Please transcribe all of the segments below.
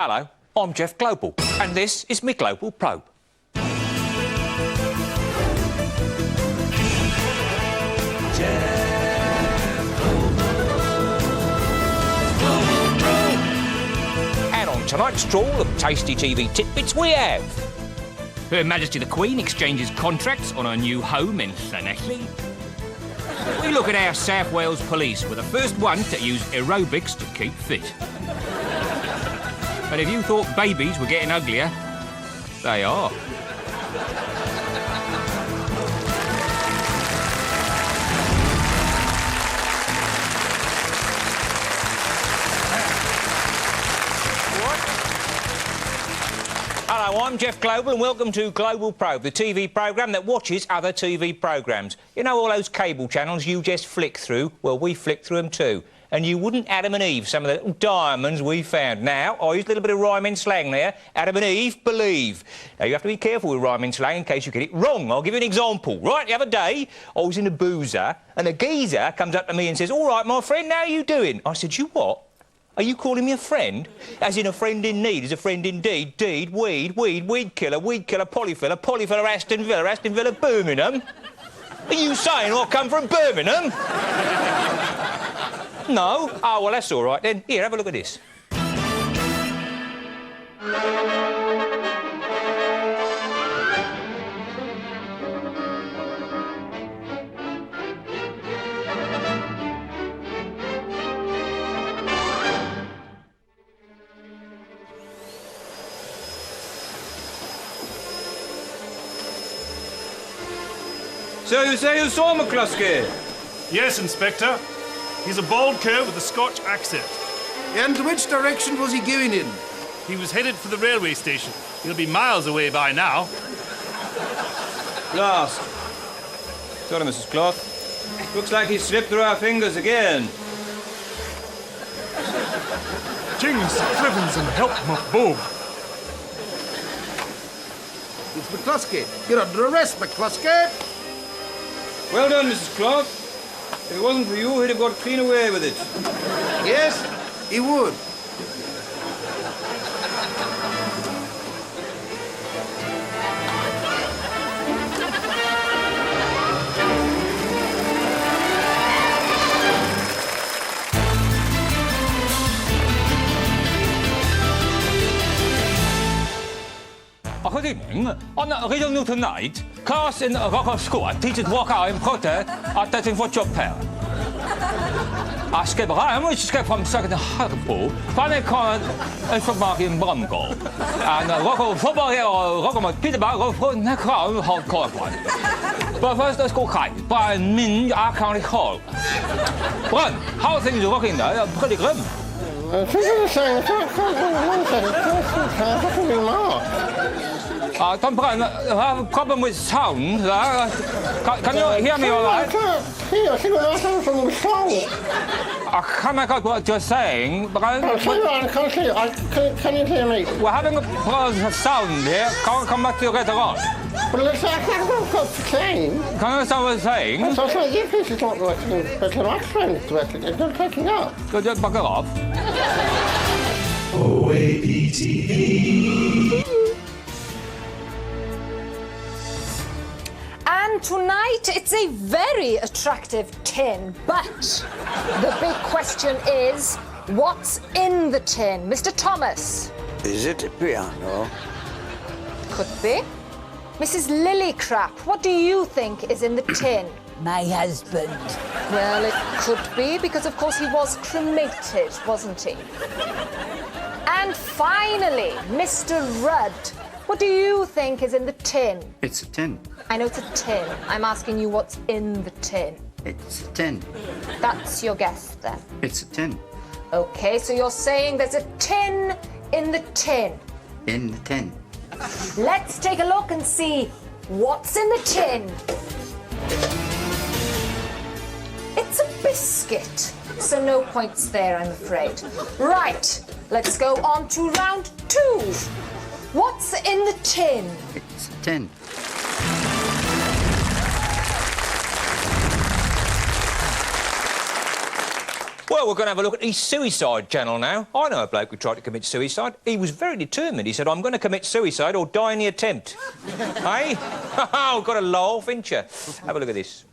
Hello, I'm Jeff Global, and this is me Global Probe. And on tonight's trawl of tasty TV tidbits we have... Her Majesty the Queen exchanges contracts on her new home in Llanelli. We look at our South Wales police were the first one to use aerobics to keep fit. And if you thought babies were getting uglier, they are. Hello, I'm Jeff Global and welcome to Global Probe, the TV programme that watches other TV programmes. You know all those cable channels you just flick through? Well, we flick through them too. And you wouldn't Adam and Eve some of the little diamonds we found. Now, I used a little bit of rhyming slang there. Adam and Eve, believe. Now, you have to be careful with rhyming slang in case you get it wrong. I'll give you an example. Right, the other day, I was in a boozer and a geezer comes up to me and says, "All right, my friend, how are you doing?" I said, "You what? Are you calling me a friend? As in a friend in need is a friend indeed. Deed, weed killer, polyfiller, Aston Villa, Birmingham. Are you saying I come from Birmingham?" No? Oh, well, that's all right then. Here, have a look at this. So you say you saw McCluskey? Yes, Inspector. He's a bald cur with a Scotch accent. And which direction was he going in? He was headed for the railway station. He'll be miles away by now. Lost. Sorry, Mrs. Cloth. Looks like he slipped through our fingers again. Kings, Clivens, and help my bob. It's McCluskey. You're under arrest, McCluskey. Well done, Mrs. Cloth. If it wasn't for you, he'd have got clean away with it. Yes, he would. Good evening. On Original Tonight, class in the Rock School teaches walk out in Potter at testing for job pair. I skip around, which escape from second Hartlepool, finally called a football in Bromgo. And local football here, local Peterborough, go for the crowd, hardcore one. But first, let's go kite by Min County Hall. Run, how are things looking there? Pretty grim. Don't I have a problem with sound. Can you hear me all right? I can't make out what you're saying, but Can you hear me? we're having a problem with sound here. Can't come back to you later on. Well, I can't stop saying. Can you understand what I'm saying? So your piece is not working, but your microphone is working. It's not taking up. So just bugger off. OAPTV. And tonight, it's a very attractive tin, but the big question is, what's in the tin? Mr. Thomas? Is it a piano? Could be. Mrs. Lillycrap, what do you think is in the tin? My husband. Well, it could be, because of course he was cremated, wasn't he? And finally, Mr. Rudd, what do you think is in the tin? It's a tin. I know it's a tin. I'm asking you what's in the tin. It's a tin. That's your guess, then? It's a tin. OK, so you're saying there's a tin in the tin. In the tin. Let's take a look and see what's in the tin. It's a biscuit. So no points there, I'm afraid. Right, let's go on to round 2. What's in the tin? It's a tin. Well, we're going to have a look at his suicide channel now. I know a bloke who tried to commit suicide. He was very determined. He said, I'm going to commit suicide or die in the attempt. Hey? Oh, got a laugh, ain't you? Have a look at this.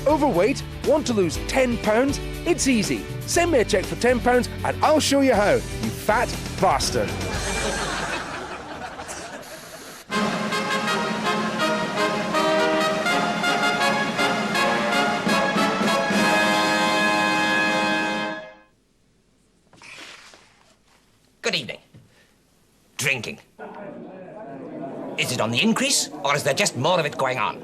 Overweight? Want to lose 10 pounds? It's easy. Send me a cheque for 10 pounds and I'll show you how, you fat bastard. Good evening. Drinking. Is it on the increase, or is there just more of it going on?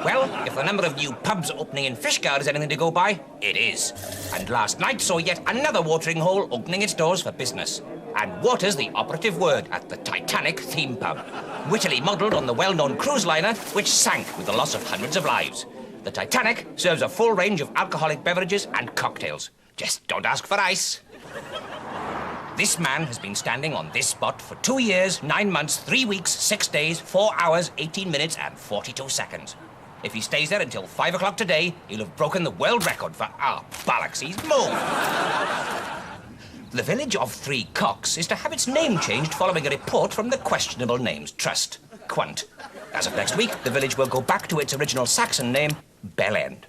Well, if the number of new pubs opening in Fishguard is anything to go by, it is. And last night saw yet another watering hole opening its doors for business. And water's the operative word at the Titanic theme pub, wittily modelled on the well-known cruise liner which sank with the loss of hundreds of lives. The Titanic serves a full range of alcoholic beverages and cocktails. Just don't ask for ice. This man has been standing on this spot for 2 years, 9 months, 3 weeks, 6 days, 4 hours, 18 minutes and 42 seconds. If he stays there until 5 o'clock today, he'll have broken the world record for... bollocks, he's moved. The village of Three Cocks is to have its name changed following a report from the Questionable Names Trust, Quant. As of next week, the village will go back to its original Saxon name, Bell End.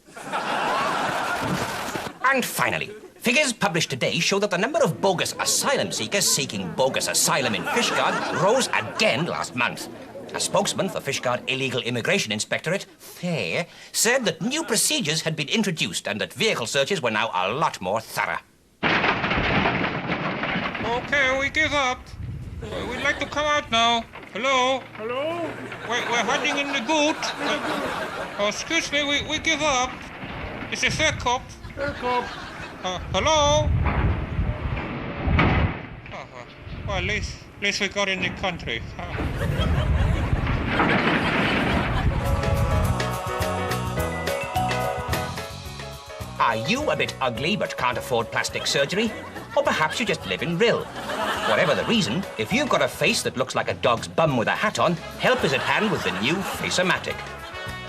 And finally, figures published today show that the number of bogus asylum seekers seeking bogus asylum in Fishguard rose again last month. A spokesman for Fishguard Illegal Immigration Inspectorate, Fair, said that new procedures had been introduced and that vehicle searches were now a lot more thorough. OK, we give up. We'd like to come out now. Hello? Hello? We're hiding in the boot. Oh, excuse me, we give up. It's a fair cop. Fair cop. Hello? Well, at least we got in the country. Are you a bit ugly but can't afford plastic surgery? Or perhaps you just live in Rill. Whatever the reason, if you've got a face that looks like a dog's bum with a hat on, help is at hand with the new Face-O-Matic.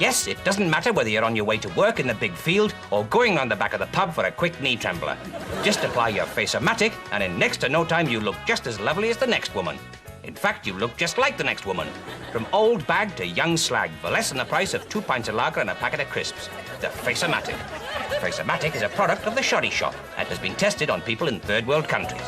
Yes, it doesn't matter whether you're on your way to work in the big field or going round the back of the pub for a quick knee trembler. Just apply your Face-O-Matic and in next to no time you look just as lovely as the next woman. In fact, you look just like the next woman. From old bag to young slag, for less than the price of 2 pints of lager and a packet of crisps. The Face-O-Matic. Face-O-Matic is a product of the Shoddy Shop and has been tested on people in third world countries.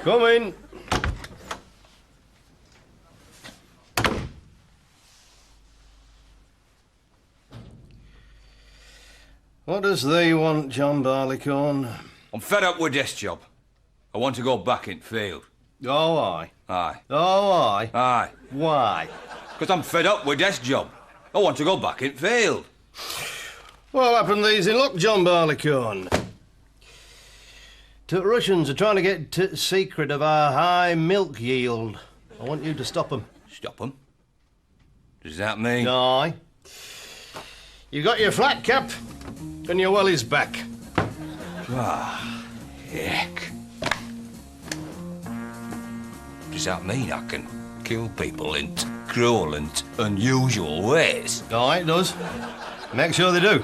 Come in. What does thee want, John Barleycorn? I'm fed up with this job. I want to go back in field. Oh, aye. Aye. Oh, aye. Aye. Why? Because I'm fed up with this job. I want to go back in field. What happened these in luck, John Barleycorn? The Russians are trying to get secret of our high milk yield. I want you to stop them. Stop them? Does that mean? Aye. You got your flat cap and your wellies back. Ah, heck. Does that mean I can kill people in cruel and unusual ways? Aye, it does. Make sure they do.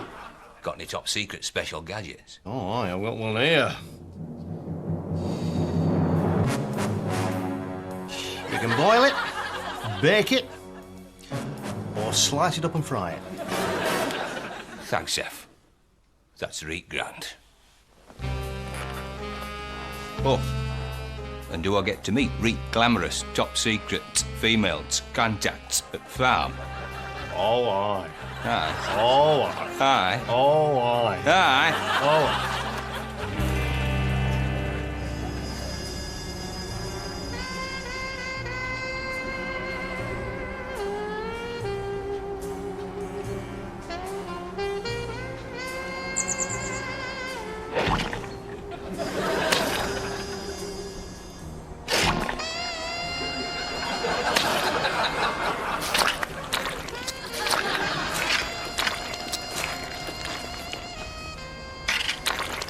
Got any top secret special gadgets? Oh, aye, I've got one here. You can boil it, bake it, or slice it up and fry it. Thanks, Seth. That's right grand. Oh, and do I get to meet real glamorous, top secret females contacts at farm? Oh, aye. Aye. Oh, aye. Aye. Oh, aye. Aye. Oh, aye.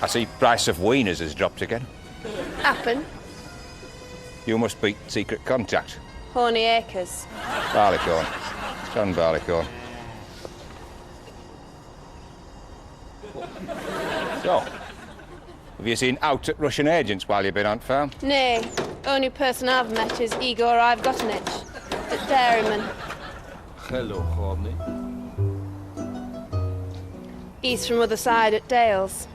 I see price of wieners has dropped again. Happen. You must be secret contact. Horny Acres. Barleycorn. John Barleycorn. So, have you seen out at Russian agents while you've been on farm? Nay, only person I've met is Igor I've got an itch. At Dairyman. Hello, Horny. He's from other side at Dales.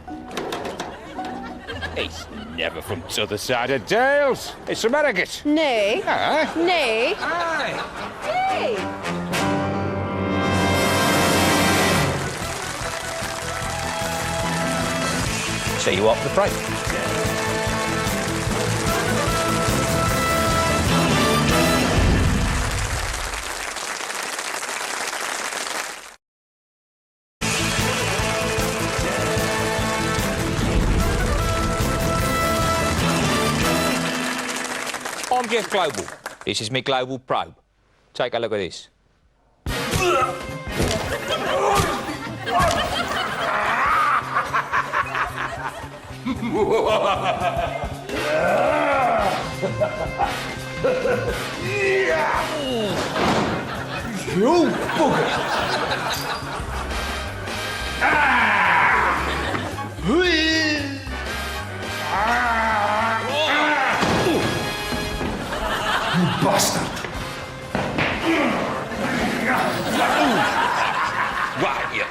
He's never from the other side of Dales. It's from Harrogate. Nay. Aye. Nay. Aye. Nay. See you up the break. I'm Jeff Global. This is me Global Probe. Take a look at this. You bugger! Bastard! Right, yeah.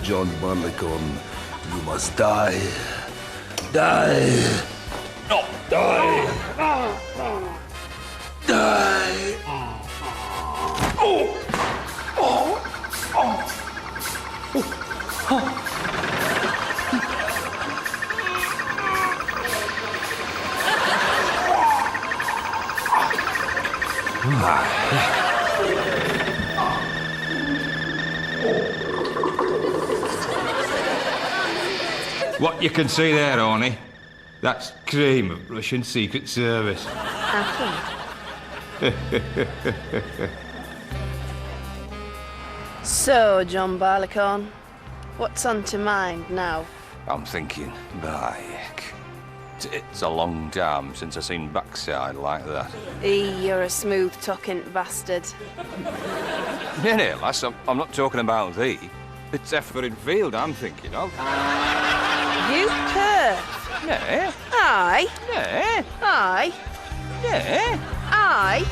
John Barleycorn, you must die. Die. No. Die. Die. What you can see there, Arnie, that's cream of Russian Secret Service. So, John Barleycorn, what's on to mind now? I'm thinking, back. It's a long time since I seen backside like that. You're a smooth-talking bastard. Nay, lass, I'm not talking about thee. It's effort in field I'm thinking of. You perf. Nay. Aye. Nay. Aye. Nay. Aye.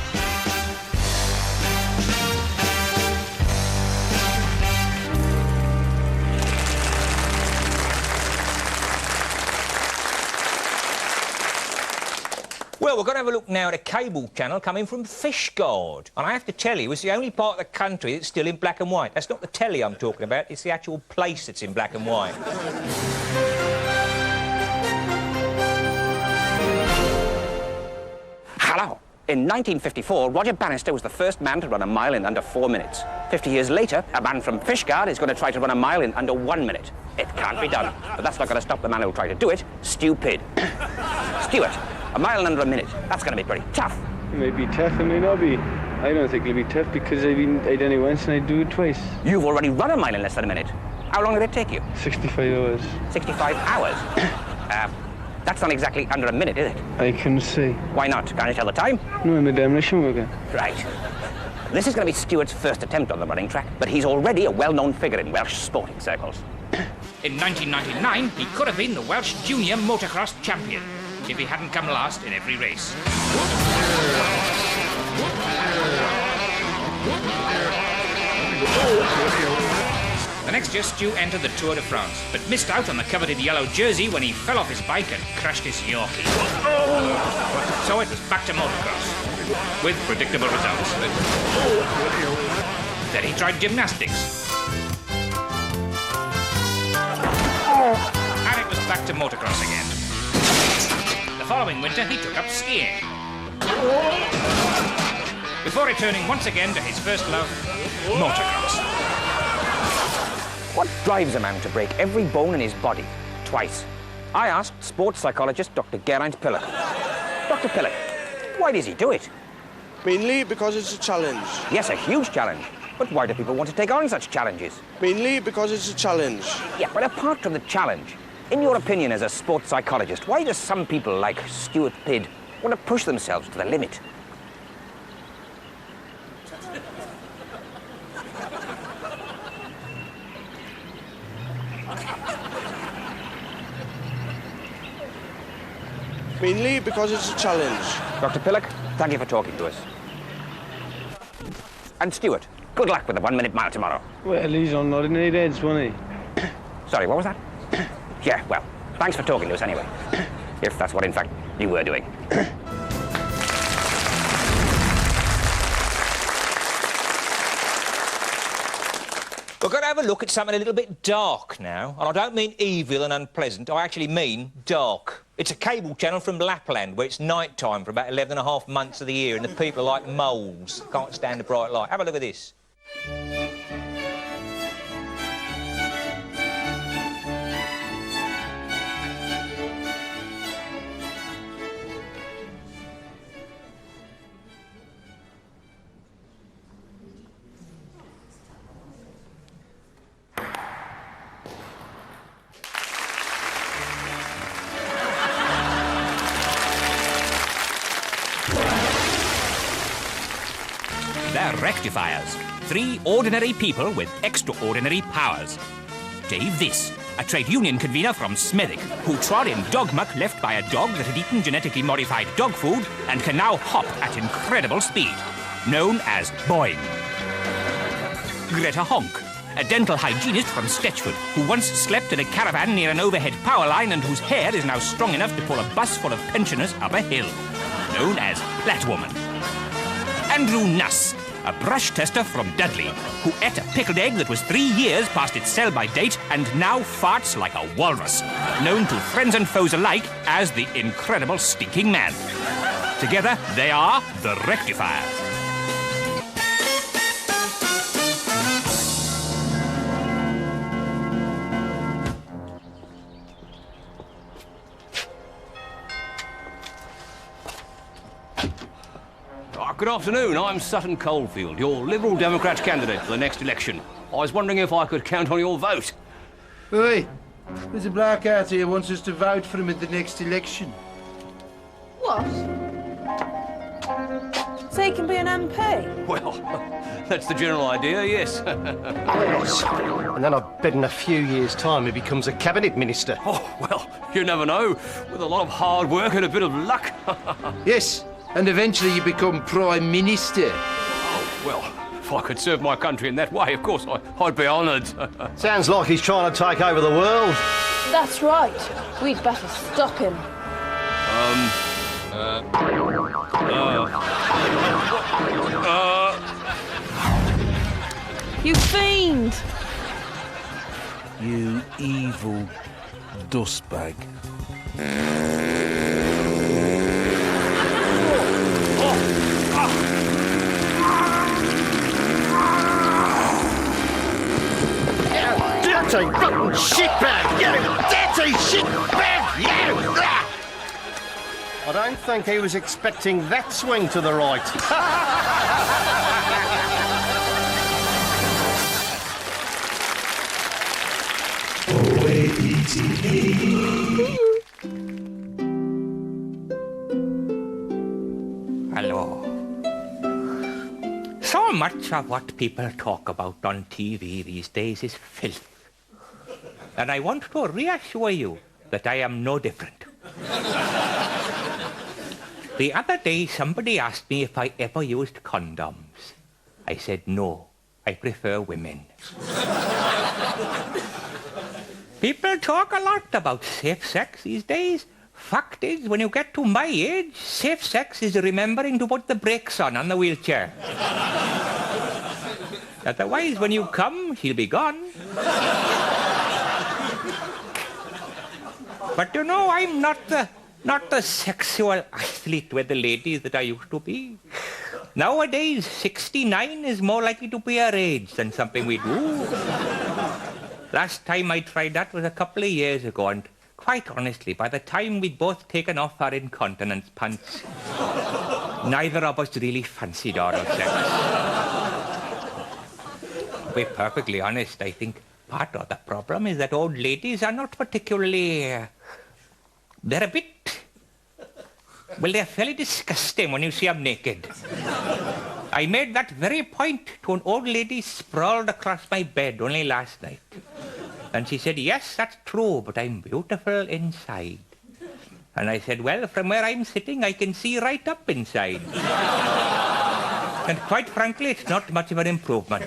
Well, we're going to have a look now at a cable channel coming from Fishguard. And I have to tell you, it's the only part of the country that's still in black and white. That's not the telly I'm talking about, it's the actual place that's in black and white. Hello, In 1954, Roger Bannister was the first man to run a mile in under 4 minutes. 50 years later, a man from Fishguard is going to try to run a mile in under 1 minute. It can't be done, but that's not going to stop the man who'll try to do it, stupid. Stuart, a mile in under a minute. That's going to be pretty tough. It may be tough, it may not be. I don't think it'll be tough because I done it once and I do it twice. You've already run a mile in less than a minute. How long did it take you? 65 hours. 65 hours? That's not exactly under a minute, is it? I couldn't say. Why not? Can't you tell the time? No, I'm a demolition worker. Right. This is going to be Stuart's first attempt on the running track, but he's already a well-known figure in Welsh sporting circles. In 1999, he could have been the Welsh junior motocross champion if he hadn't come last in every race. The next year, Stu entered the Tour de France, but missed out on the coveted yellow jersey when he fell off his bike and crashed his Yorkie. So it was back to motocross, with predictable results. Then he tried gymnastics. And it was back to motocross again. The following winter, he took up skiing. Before returning once again to his first love, motocross. What drives a man to break every bone in his body twice? I asked sports psychologist Dr. Geraint Pillock. Dr. Pillock, why does he do it? Mainly because it's a challenge. Yes, a huge challenge. But why do people want to take on such challenges? Mainly because it's a challenge. Yeah, but apart from the challenge, in your opinion as a sports psychologist, why do some people like Stuart Pidd want to push themselves to the limit? Mainly because it's a challenge. Dr. Pillock, thank you for talking to us. And Stuart, good luck with the 1 minute mile tomorrow. Well, he's on ordinary heads, wasn't he? Sorry, what was that? Yeah, well, thanks for talking to us anyway. If that's what, in fact, you were doing. We're going to have a look at something a little bit dark now. And I don't mean evil and unpleasant, I actually mean dark. It's a cable channel from Lapland where it's night time for about 11.5 months of the year and the people are like moles. Can't stand the bright light. Have a look at this. They're rectifiers. 3 ordinary people with extraordinary powers. Dave This, a trade union convener from Smethwick, who trod in dog muck left by a dog that had eaten genetically modified dog food and can now hop at incredible speed, known as Boing. Greta Honk, a dental hygienist from Stetchford, who once slept in a caravan near an overhead power line and whose hair is now strong enough to pull a bus full of pensioners up a hill, known as Flatwoman. Andrew Nuss, a brush tester from Dudley, who ate a pickled egg that was 3 years past its sell-by date and now farts like a walrus, known to friends and foes alike as the Incredible Stinking Man. Together, they are the Rectifiers. Good afternoon, I'm Sutton Coldfield, your Liberal Democrat candidate for the next election. I was wondering if I could count on your vote. Oi, there's a bloke out here who wants us to vote for him at the next election. What? So he can be an MP? Well, that's the general idea, yes. And then I bet in a few years' time he becomes a cabinet minister. Oh, well, you never know. With a lot of hard work and a bit of luck. Yes, and eventually you become Prime Minister. Oh, well, if I could serve my country in that way, of course, I'd be honoured. Sounds like he's trying to take over the world. That's right. We'd better stop him. You fiend! You evil dustbag. Oh. dirty, rotten shitbag! You dirty shitbag! You! I don't think he was expecting that swing to the right. Hello. So much of what people talk about on TV these days is filth. And I want to reassure you that I am no different. The other day, somebody asked me if I ever used condoms. I said no, I prefer women. People talk a lot about safe sex these days. Fact is, when you get to my age, safe sex is remembering to put the brakes on the wheelchair. Otherwise, when you come, he'll be gone. But you know, I'm not the sexual athlete with the ladies that I used to be. Nowadays, 69 is more likely to be our age than something we do. Last time I tried that was a couple of years ago, and quite honestly, by the time we'd both taken off our incontinence pants, neither of us really fancied oral sex. To be perfectly honest, I think part of the problem is that old ladies are not particularly... they're a bit... well, they're fairly disgusting when you see them naked. I made that very point to an old lady sprawled across my bed only last night. And she said, yes, that's true, but I'm beautiful inside. And I said, well, from where I'm sitting, I can see right up inside. And quite frankly, it's not much of an improvement.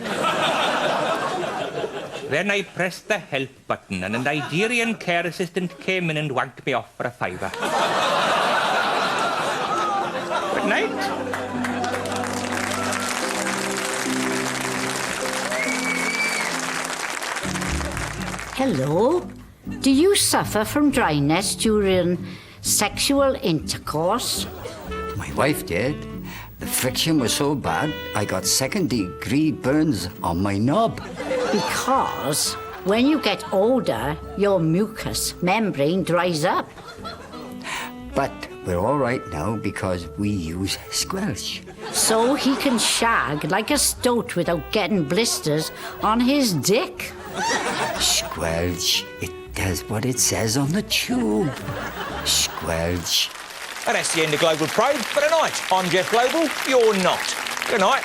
Then I pressed the help button, and a Nigerian care assistant came in and wanked me off for a £5. Good night. Hello. Do you suffer from dryness during sexual intercourse? My wife did. The friction was so bad, I got second-degree burns on my knob. Because when you get older, your mucous membrane dries up. But we're all right now because we use squelch. So he can shag like a stoat without getting blisters on his dick. Squelch. It does what it says on the tube. Squelch. And that's the end of Global Probe for tonight. I'm Jeff Global, you're not. Good night.